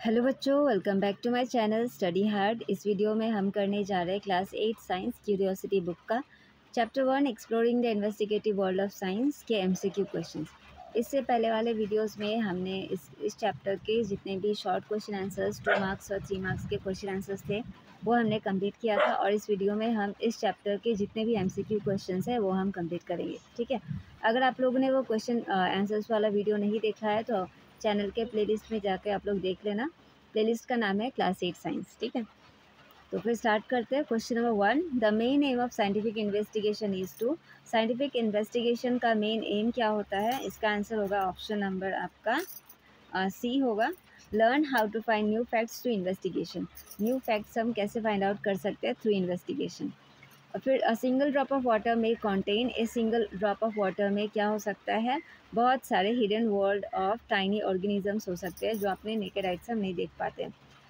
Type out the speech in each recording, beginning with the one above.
Hello बच्चों, welcome back to my channel study hard. इस video में हम करने जा रहे हैं क्लास 8 साइंस क्यूरियोसिटी बुक का chapter 1 exploring the investigative world of science के एमसीक्यू क्वेश्चंस। इससे पहले वाले वीडियोस में हमने इस चैप्टर के जितने भी शॉर्ट क्वेश्चन आंसर्स 2 मार्क्स और 3 मार्क्स के क्वेश्चन आंसर्स थे वो हमने कंप्लीट किया था, और इस वीडियो में हम इस चैप्टर के जितने भी एमसीक्यू क्वेश्चंस हैं वो हम कंप्लीट करेंगे। ठीक है, अगर आप लोगों ने वो क्वेश्चन आंसर्स वाला वीडियो नहीं देखा है तो चैनल के प्लेलिस्ट में जाकर आप लोग देख लेना। प्लेलिस्ट का नाम है क्लास 8 साइंस। ठीक है, तो फिर स्टार्ट करते हैं। Question number 1, the main aim of scientific investigation is to. Scientific investigation का मेन एम क्या होता है? इसका आंसर होगा ऑप्शन नंबर आपका सी होगा, learn how to find new facts to investigation. New facts हम कैसे फाइंड आउट कर सकते हैं? Through investigation. और फिर a single drop of water में contain. A single drop of water में क्या हो सकता है? बहुत सारे hidden world of tiny organisms हो सकते हैं जो अपने नेकेड आइज से हम नहीं देख पाते।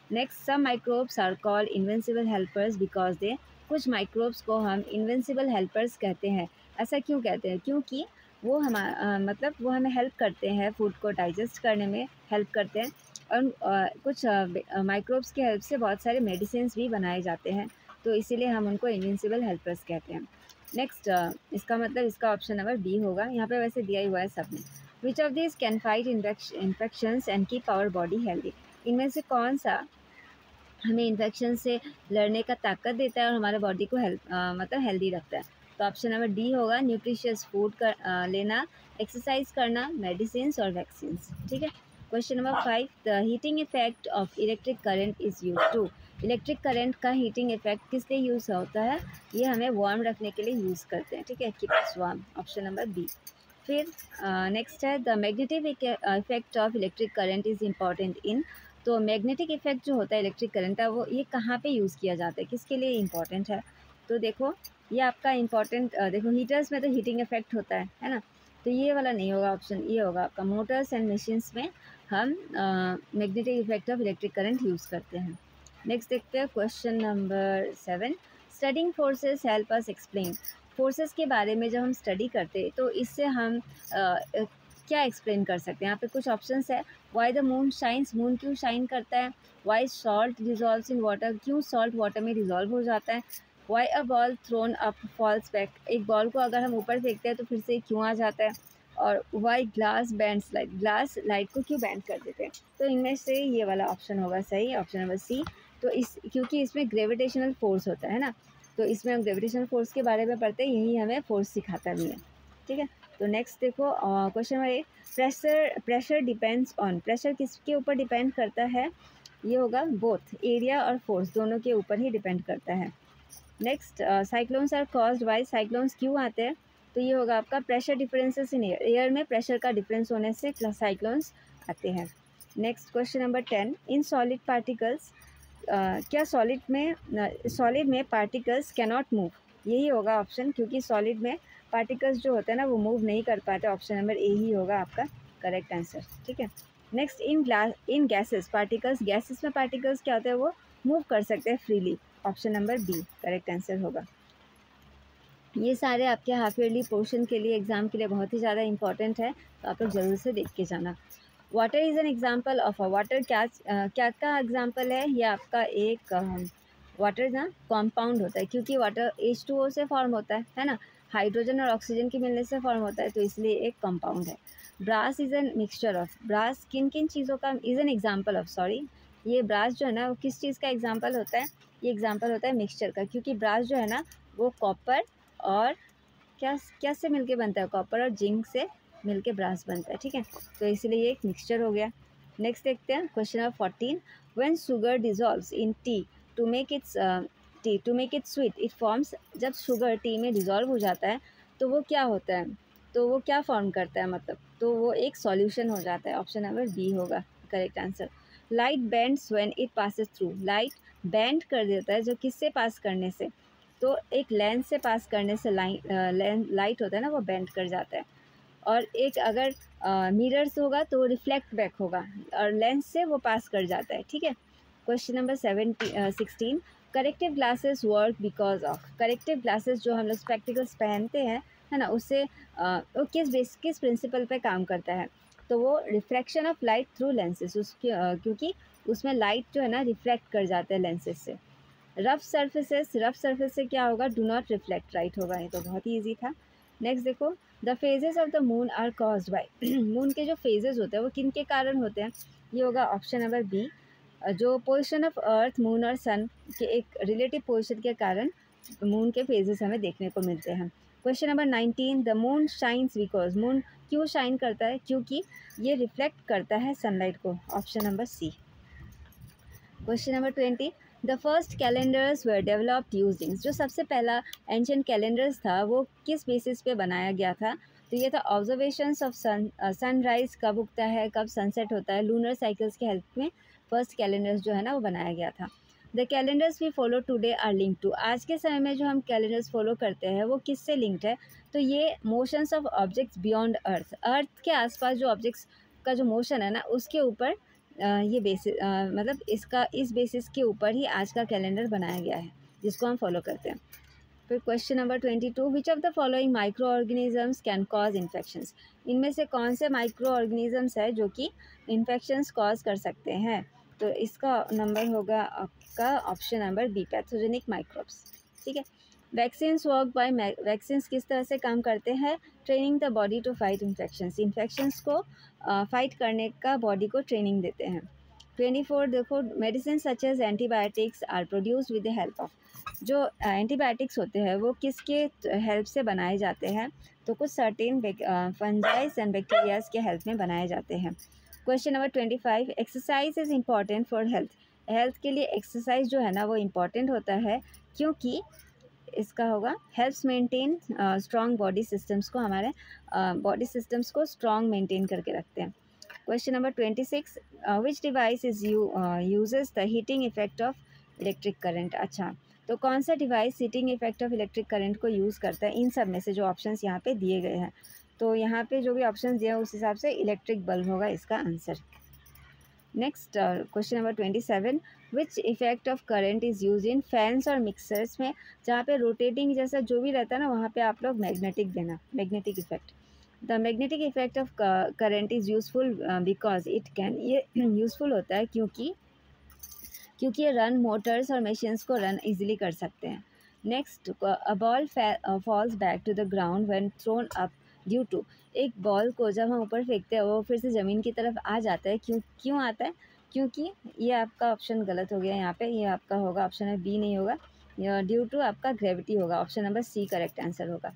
Next, some microbes are called invincible helpers because they. कुछ माइक्रोब्स को हम इन्विंसिबल हेल्पर्स कहते हैं। ऐसा क्यों कहते हैं? क्योंकि वो मतलब वो हमें हेल्प करते हैं, फूड को डाइजेस्ट करने में हेल्प करते हैं, और कुछ माइक्रोब्स की हेल्प से बहुत सारे मेडिसिन भी बनाए जाते हैं, तो इसीलिए हम उनको इन्विंसिबल हेल्पर्स कहते हैं। नेक्स्ट, इसका मतलब इसका ऑप्शन नंबर बी होगा। यहाँ पे वैसे दिया ही हुआ है सब में। Which of this can fight infections and keep our body healthy. इनमें से कौन सा हमें इन्फेक्शन से लड़ने का ताकत देता है और हमारे बॉडी को मतलब हेल्दी रखता है? तो ऑप्शन नंबर डी होगा, न्यूट्रिशियस फूड लेना, एक्सरसाइज करना, मेडिसिन और वैक्सीन। ठीक है, question number 5, the heating effect of electric current is use to. Electric current का हीटिंग इफेक्ट किस लिए यूज़ होता है? ये हमें वार्म रखने के लिए यूज़ करते हैं। ठीक है, keep us warm, option number B. फिर नेक्स्ट है, the magnetic effect of electric current is important in. तो मैग्नेटिक इफेक्ट जो होता है इलेक्ट्रिक करंट का, वो ये कहाँ पे यूज़ किया जाता है, किसके लिए इम्पॉर्टेंट है? तो देखो, ये आपका इम्पॉर्टेंट देखो, हीटर्स में तो हीटिंग इफेक्ट होता है ना, तो ये वाला नहीं होगा ऑप्शन, ये होगा आपका मोटर्स एंड मशीन्स में हम magnetic effect of electric current use करते हैं। नेक्स्ट देखते हैं question number 7, studying forces help us explain. Forces के बारे में जब हम स्टडी करते हैं तो इससे हम क्या एक्सप्लेन कर सकते हैं? यहाँ पे कुछ ऑप्शंस है। Why the moon shines, moon क्यों शाइन करता है? Why salt dissolves in water, क्यों सॉल्ट वाटर में डिजॉल्व हो जाता है? Why a ball thrown up falls back, एक बॉल को अगर हम ऊपर फेंकते हैं तो फिर से क्यों आ जाता है? और why glass bends light, glass light को क्यों बैंड कर देते हैं? तो इनमें से ये वाला ऑप्शन होगा सही, ऑप्शन नंबर सी। तो क्योंकि इसमें ग्रेविटेशनल फोर्स होता है ना, तो इसमें हम ग्रेविटेशनल फोर्स के बारे में पढ़ते हैं, यही हमें फोर्स सिखाता भी है। ठीक है, तो नेक्स्ट देखो question number 8, pressure depends on. Pressure किसके ऊपर डिपेंड करता है? ये होगा बोथ, एरिया और फोर्स दोनों के ऊपर ही डिपेंड करता है। Next, cyclones are caused by. Cyclones क्यों आते हैं? तो ये होगा आपका pressure differences in air, air में प्रेशर का डिफरेंस होने से साइक्लोन्स आते हैं। Next question number 10, in solid particles, क्या सॉलिड में पार्टिकल्स कैनॉट मूव? यही होगा ऑप्शन, क्योंकि सॉलिड में पार्टिकल्स जो होते हैं ना वो मूव नहीं कर पाते। ऑप्शन नंबर ए ही होगा आपका करेक्ट आंसर। ठीक है, next, in gases particles, gases में पार्टिकल्स क्या होते हैं? वो मूव कर सकते हैं freely. Option number B correct answer होगा। ये सारे आपके हाफ ईयरली पोर्शन के लिए, एग्जाम के लिए बहुत ही ज़्यादा इंपॉर्टेंट है, तो आप लोग ज़रूर से देख के जाना। Water is an example of a. Water क्या का एग्जाम्पल है? ये आपका एक वाटर ना कॉम्पाउंड होता है, क्योंकि वाटर H2O से फॉर्म होता है ना, हाइड्रोजन और ऑक्सीजन के मिलने से फॉर्म होता है, तो इसलिए एक कंपाउंड है। Brass is an mixture of. Brass किन किन चीज़ों का is an example of, sorry, ये ब्रास जो है ना वो किस चीज़ का एग्जाम्पल होता है? ये एग्जाम्पल होता है मिक्सचर का, क्योंकि ब्रास जो है ना वो कॉपर और क्या से मिलके बनता है? कॉपर और जिंक से मिलके ब्रास बनता है। ठीक है, तो इसलिए ये एक मिक्सचर हो गया। नेक्स्ट देखते हैं question number 14, when sugar dissolves in tea to make it sweet it forms. जब शुगर टी में डिजॉल्व हो जाता है तो वो क्या होता है? तो वो क्या फॉर्म करता है मतलब? तो वो एक सॉल्यूशन हो जाता है। ऑप्शन नंबर बी होगा correct answer. Light bends when it passes through. Light bend कर देता है जो किससे पास करने से? तो एक लेंस से पास करने से लाइट होता है ना वो बेंड कर जाता है। और एक अगर मिरर्स होगा तो रिफ्लेक्ट बैक होगा, और लेंस से वो पास कर जाता है। ठीक है, question number 16, corrective glasses work because of. Corrective glasses जो हम लोग स्पेक्टिकल्स पहनते हैं है ना, उससे वो किस प्रिंसिपल पे काम करता है? तो तो वो refraction of light through lenses, उसके क्योंकि उसमें लाइट जो है ना रिफ्लेक्ट कर जाते हैं लेंसेज से। रफ सर्फेसेस, रफ सर्फेस से क्या होगा, डू नॉट रिफ्लेक्ट, राइट होगा। ये तो बहुत ही ईजी था। नेक्स्ट देखो, the phases of the moon are caused by moon के जो फेजेस होते हैं वो किन के कारण होते हैं, ये होगा ऑप्शन नंबर बी, जो पोजीशन ऑफ अर्थ, मून और सन के एक रिलेटिव पोजीशन के कारण मून के फेजेस हमें देखने को मिलते हैं। Question number 19, the moon shines because, moon क्यों शाइन करता है, क्योंकि ये रिफ्लेक्ट करता है सनलाइट को, option number C. Question number 20, the first calendars were developed using, जो सबसे पहला एंशिएंट कैलेंडर्स था वो किस बेसिस पे बनाया गया था, तो ये था ऑब्जर्वेशंस ऑफ सनराइज कब उगता है, कब सनसेट होता है, लूनर साइकिल्स के हेल्प में फर्स्ट कैलेंडर्स जो है ना वो बनाया गया था। The calendars we follow today are link to, आज के समय में जो हम कैलेंडर्स फॉलो करते हैं वो किससे लिंक्ड है, तो ये motions of objects beyond earth, earth के आसपास जो ऑब्जेक्ट्स का जो मोशन है ना उसके ऊपर ये बेसिस मतलब इसका इस बेसिस के ऊपर ही आज का कैलेंडर बनाया गया है जिसको हम फॉलो करते हैं। फिर question number 22, which of the following micro organisms can cause infections, इनमें से कौन से माइक्रो ऑर्गेनिजम्स है जो कि इन्फेक्शंस कॉज कर सकते हैं, तो इसका नंबर होगा आपका option number B, pathogenic microbes. ठीक है। वैक्सीन्स वर्क बाय, वैक्सीन्स किस तरह से काम करते हैं, training the body to fight infections, infections को फाइट करने का बॉडी को ट्रेनिंग देते हैं। 24 देखो, medicine such as antibiotics are produce with the help of, जो एंटीबायोटिक्स होते हैं वो किसके हेल्प से बनाए जाते हैं, तो कुछ सर्टेन फंजाइस एंड बैक्टीरियाज के हेल्प में बनाए जाते हैं। Question number 25, exercise is important for health, health के लिए एक्सरसाइज जो है ना वो इम्पॉर्टेंट होता है क्योंकि इसका होगा helps maintain strong body systems को, हमारे बॉडी सिस्टम्स को स्ट्रॉन्ग मेंटेन करके रखते हैं। Question number 26, which device is uses the heating effect of electric current, अच्छा तो कौन सा device heating effect of electric current को यूज़ करता है, इन सब में से जो ऑप्शंस यहाँ पे दिए गए हैं, तो यहाँ पे जो भी ऑप्शंस दिए हैं उस हिसाब से इलेक्ट्रिक बल्ब होगा इसका answer. Next question number 27, which effect of current is use in fans और मिक्सर्स में, जहाँ पे रोटेटिंग जैसा जो भी रहता है ना वहाँ पे आप लोग मैग्नेटिक देना, magnetic effect. The magnetic effect of current is useful because it can, ये यूज़फुल होता है क्योंकि ये रन मोटर्स और मशीन्स को रन इजीली कर सकते हैं। Next, a ball falls back to the ground when thrown up due to, एक बॉल को जब हम ऊपर फेंकते हैं वो फिर से ज़मीन की तरफ आ जाता है, क्यों आता है, क्योंकि ये आपका ऑप्शन गलत हो गया यहाँ पे, ये आपका होगा ऑप्शन है बी, नहीं होगा, ड्यू टू आपका ग्रेविटी होगा, option number C correct answer होगा।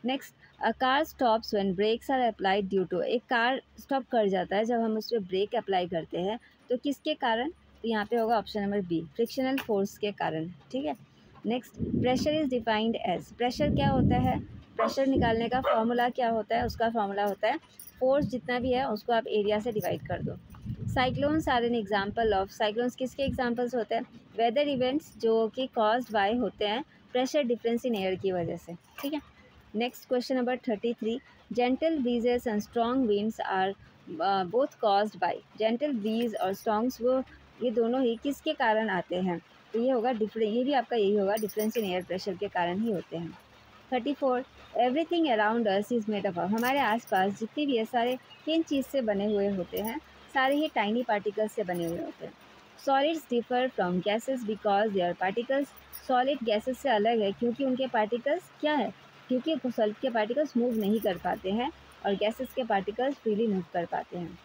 Next, a car stops when brakes are applied due to, एक कार स्टॉप कर जाता है जब हम उस पर ब्रेक अप्लाई करते हैं, तो किसके कारण, तो यहाँ पे होगा option number B, frictional force के कारण। ठीक है। Next, pressure is defined as, pressure क्या होता है, प्रेशर निकालने का फॉर्मूला क्या होता है, उसका फॉर्मूला होता है फोर्स जितना भी है उसको आप एरिया से डिवाइड कर दो। Cyclones are an example of, cyclones किसके एग्जाम्पल्स होते हैं, वेदर इवेंट्स जो कि कॉज्ड बाय होते हैं प्रेशर डिफरेंस इन एयर की वजह से। ठीक है। Next question number 33, gentle breezes and strong winds are both caused by, gentle breeze और स्ट्रॉन्ग्स वो ये दोनों ही किसके कारण आते हैं, तो ये होगा डिफरेंस, ये भी आपका यही होगा, डिफरेंस इन एयर प्रेशर के कारण ही होते हैं। 34, everything around us is made up of, हमारे आसपास जितनी भी है सारे किन चीज़ से बने हुए होते हैं, सारे ही टाइनी पार्टिकल्स से बने हुए होते हैं। Solids differ from gases because there particles, solid gases से अलग है क्योंकि उनके पार्टिकल्स क्या है, क्योंकि सॉलिड के पार्टिकल्स मूव नहीं कर पाते हैं और गैसेस के पार्टिकल्स फ्रीली मूव कर पाते हैं।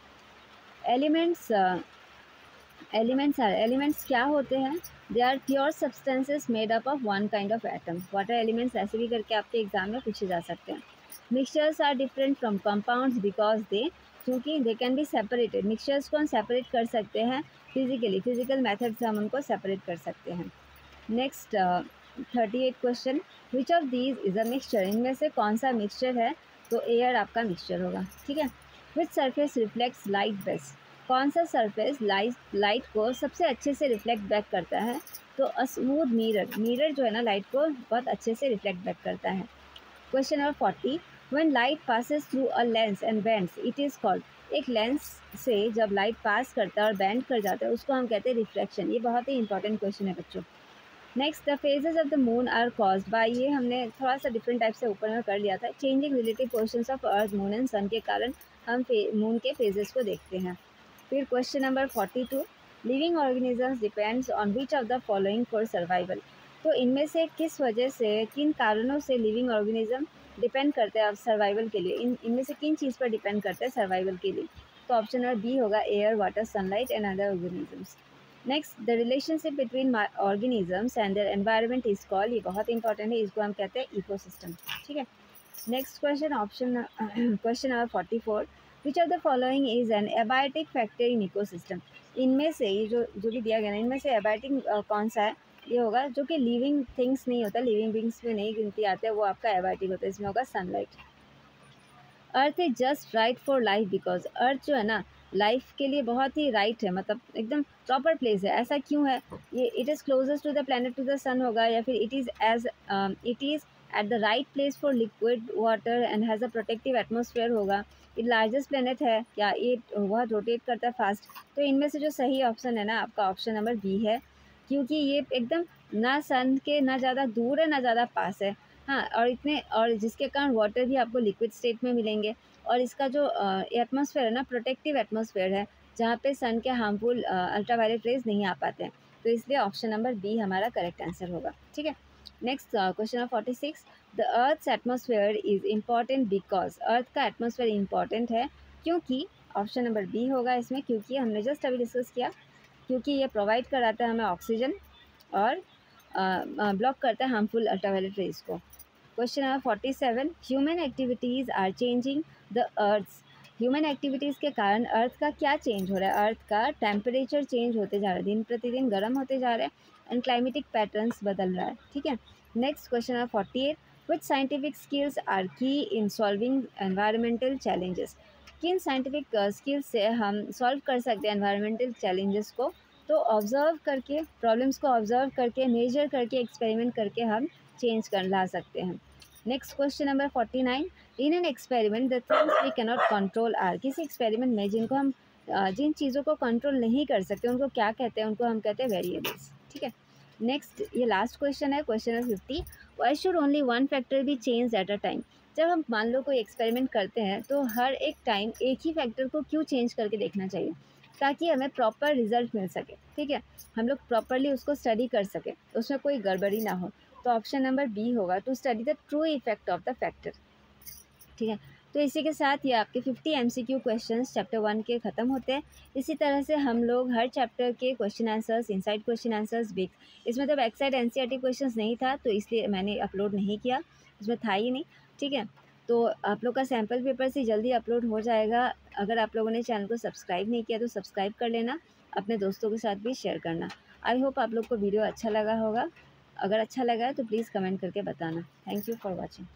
एलिमेंट्स क्या होते हैं, they are pure substances made up of one kind of atom, water elements ऐसे भी करके आपके एग्जाम में पूछे जा सकते हैं। Mixtures are different from compounds because they, क्योंकि they can be separated, mixtures को हम सेपरेट कर सकते हैं फिजिकली, फिजिकल मेथड से हम उनको सेपरेट कर सकते हैं। Next 38 question, which of these is a mixture, इनमें से कौन सा मिक्सचर है, तो एयर आपका मिक्सचर होगा। ठीक है। विच सरफेस रिफ्लेक्ट्स लाइट बेस्ट, कौन सा सरफेस लाइट को सबसे अच्छे से रिफ्लेक्ट बैक करता है, तो अ स्मूथ मिरर जो है ना लाइट को बहुत अच्छे से रिफ्लेक्ट बैक करता है। Question number 40, when light passes through a lens and bends it is called, एक लेंस से जब लाइट पास करता है और बेंड कर जाता है उसको हम कहते हैं रिफ्लेक्शन, ये बहुत ही इंपॉर्टेंट क्वेश्चन है बच्चों। Next, the phases of the moon are caused by, ये हमने थोड़ा सा डिफरेंट टाइप से ऊपर में कर लिया था, changing relative positions of earth, moon and sun के कारण हम मून के फेजेस को देखते हैं। फिर question number 42, living organisms depends on which of the following for survival. तो इनमें से किस वजह से, किन कारणों से लिविंग ऑर्गेनिज्म डिपेंड करते हैं सर्वाइवल के लिए, इनमें से किन चीज़ पर डिपेंड करते हैं सर्वाइवल के लिए। तो ऑप्शन नंबर बी होगा air, water, sunlight and other organisms. Next, the relationship between organisms and their environment is called, ये बहुत इंपॉर्टेंट है, इसको हम कहते हैं इकोसिस्टम। ठीक है। Next question, option question number 44, which of the following is an abiotic factor in ecosystem. इनमें से ये जो भी दिया गया ना, इनमें से एबायोटिक कौन सा है, ये होगा जो कि लिविंग थिंग्स नहीं होता, लिविंग बींग्स में नहीं गिनती आते हैं, वो आपका एबायोटिक होता है। इसमें होगा sunlight. Earth is just right for life, because अर्थ जो है ना लाइफ के लिए बहुत ही राइट है, मतलब एकदम प्रॉपर प्लेस है। ऐसा क्यों है? ये it is closest to the planet to the sun होगा, या फिर it is at the right place for liquid water and has a protective atmosphere होगा। ये लार्जेस्ट प्लैनेट है, या ये बहुत रोटेट करता है फास्ट। तो इनमें से जो सही ऑप्शन है ना आपका ऑप्शन नंबर बी है, क्योंकि ये एकदम ना सन के ना ज़्यादा दूर है ना ज़्यादा पास है। हाँ, और जिसके कारण वाटर भी आपको लिक्विड स्टेट में मिलेंगे, और इसका जो एटमॉस्फेयर है ना प्रोटेक्टिव एटमॉस्फेयर है, जहाँ पे सन के हार्मफुल अल्ट्रावायलेट रेज नहीं आ पाते हैं। तो इसलिए ऑप्शन नंबर बी हमारा करेक्ट आंसर होगा। ठीक है। Next question number 46, the earth's atmosphere is important because, earth का एटमॉस्फेयर इम्पॉर्टेंट है क्योंकि, ऑप्शन नंबर बी होगा इसमें, क्योंकि हमने जस्ट अभी डिस्कस किया, क्योंकि ये प्रोवाइड कराता है हमें ऑक्सीजन और ब्लॉक करता है हार्मफुल अल्ट्रावायलेट रेज को। Question number 47, human activities are changing the earth's. Human activities के कारण अर्थ का क्या चेंज हो रहा है? अर्थ का टेम्परेचर चेंज होते जा रहा है, दिन प्रतिदिन गर्म होते जा रहे हैं, एंड क्लाइमेटिक पैटर्न्स बदल रहा है। ठीक है। Next question number 48, which scientific skills are key in solving environmental challenges. किन साइंटिफिक स्किल्स से हम सॉल्व कर सकते हैं एनवायरमेंटल चैलेंजेस को? तो ऑब्जर्व करके, प्रॉब्लम्स को ऑब्जर्व करके, मेजर करके, एक्सपेरिमेंट करके हम चेंज कर ला सकते हैं। Next question number 49, in an experiment the things we cannot control are. किसी एक्सपेरिमेंट में जिनको हम जिन चीज़ों को कंट्रोल नहीं कर सकते उनको क्या कहते हैं? उनको हम कहते हैं वेरिएबल्स। ठीक है। नेक्स्ट, ये लास्ट क्वेश्चन है, question number 50, why should only one factor B change at a time. जब हम मान लो कोई एक्सपेरिमेंट करते हैं तो हर एक टाइम एक ही फैक्टर को क्यों चेंज करके देखना चाहिए? ताकि हमें प्रॉपर रिजल्ट मिल सके। ठीक है, हम लोग प्रॉपरली उसको स्टडी कर सके, उसमें कोई गड़बड़ी ना हो। तो ऑप्शन नंबर बी होगा, to study the true effect of the factor. ठीक है। तो इसी के साथ ये आपके 50 MCQ क्वेश्चंस चैप्टर 1 के ख़त्म होते हैं। इसी तरह से हम लोग हर चैप्टर के question answers, inside question answers, big, इसमें तो बैकसाइड NCERT क्वेश्चंस नहीं था तो इसलिए मैंने अपलोड नहीं किया, उसमें था ही नहीं। ठीक है। तो आप लोग का सैम्पल पेपर से जल्दी अपलोड हो जाएगा। अगर आप लोगों ने चैनल को सब्सक्राइब नहीं किया तो सब्सक्राइब कर लेना, अपने दोस्तों के साथ भी शेयर करना। आई होप आप लोग को वीडियो अच्छा लगा होगा। अगर अच्छा लगा है तो प्लीज़ कमेंट करके बताना। Thank you for watching.